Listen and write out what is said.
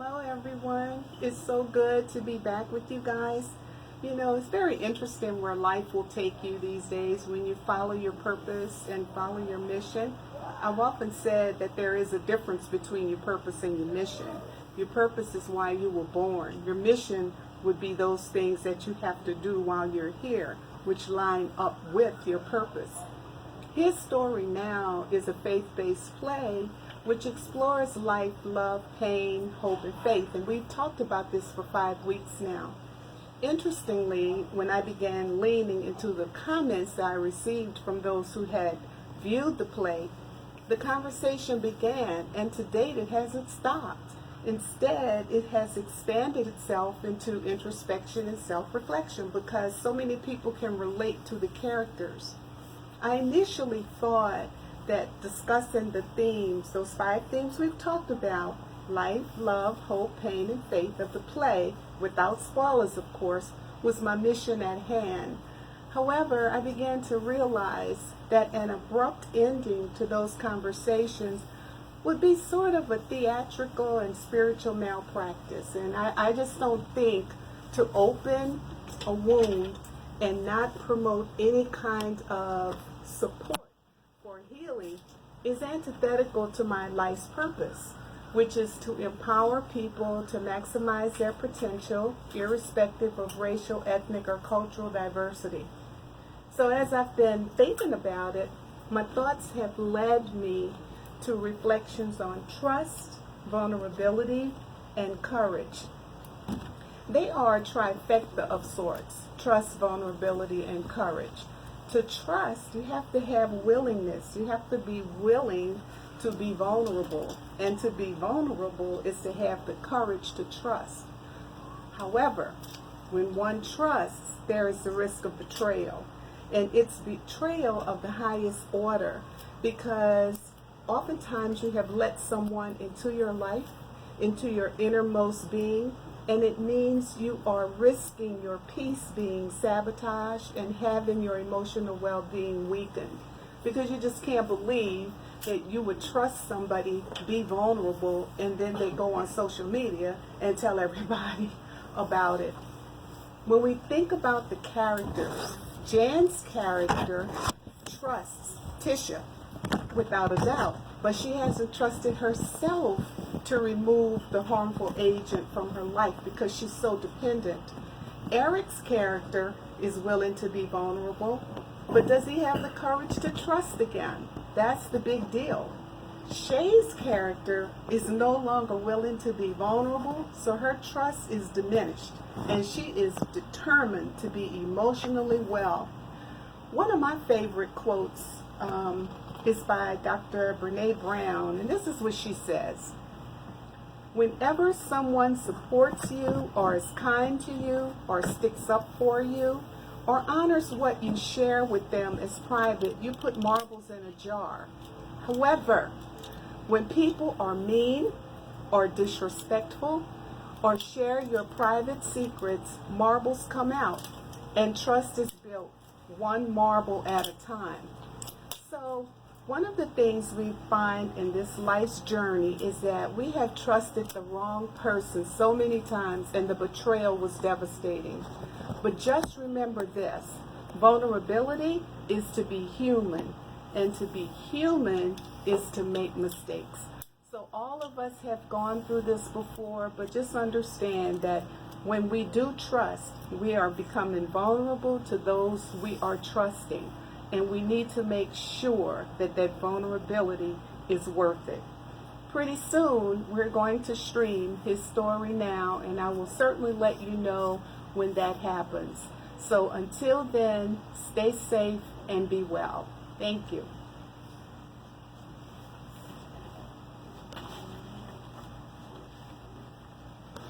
Hello everyone. It's so good to be back with you guys. You know, it's very interesting where life will take you these days when you follow your purpose and follow your mission. I've often said that there is a difference between your purpose and your mission. Your purpose is why you were born. Your mission would be those things that you have to do while you're here, which line up with your purpose. His story now is a faith-based play which explores life, love, pain, hope, and faith. And we've talked about this for 5 weeks now. Interestingly, when I began leaning into the comments that I received from those who had viewed the play, the conversation began, and to date it hasn't stopped. Instead, it has expanded itself into introspection and self-reflection because so many people can relate to the characters. I initially thought that discussing the themes, those 5 themes we've talked about, life, love, hope, pain, and faith of the play, without spoilers of course, was my mission at hand. However, I began to realize that an abrupt ending to those conversations would be sort of a theatrical and spiritual malpractice. And I just don't think to open a wound and not promote any kind of support for healing is antithetical to my life's purpose, which is to empower people to maximize their potential, irrespective of racial, ethnic, or cultural diversity. So as I've been thinking about it, my thoughts have led me to reflections on trust, vulnerability, and courage. They are a trifecta of sorts: trust, vulnerability, and courage. To trust, you have to have willingness. You have to be willing to be vulnerable. And to be vulnerable is to have the courage to trust. However, when one trusts, there is the risk of betrayal. And it's betrayal of the highest order, because oftentimes you have let someone into your life, into your innermost being, and it means you are risking your peace being sabotaged and having your emotional well-being weakened, because you just can't believe that you would trust somebody, be vulnerable, and then they go on social media and tell everybody about it. When we think about the characters, Jan's character trusts Tisha without a doubt, but she hasn't trusted herself to remove the harmful agent from her life because she's so dependent. Eric's character is willing to be vulnerable, but does he have the courage to trust again? That's the big deal. Shay's character is no longer willing to be vulnerable, so her trust is diminished, and she is determined to be emotionally well. One of my favorite quotes is by Dr. Brene Brown, and this is what she says: whenever someone supports you, or is kind to you, or sticks up for you, or honors what you share with them as private, you put marbles in a jar. However, when people are mean or disrespectful or share your private secrets, marbles come out, and trust is built one marble at a time. So one of the things we find in this life's journey is that we have trusted the wrong person so many times, and the betrayal was devastating. But just remember this: vulnerability is to be human, and to be human is to make mistakes. So all of us have gone through this before, but just understand that when we do trust, we are becoming vulnerable to those we are trusting. And we need to make sure that that vulnerability is worth it. Pretty soon, we're going to stream his story now, and I will certainly let you know when that happens. So until then, stay safe and be well. Thank you.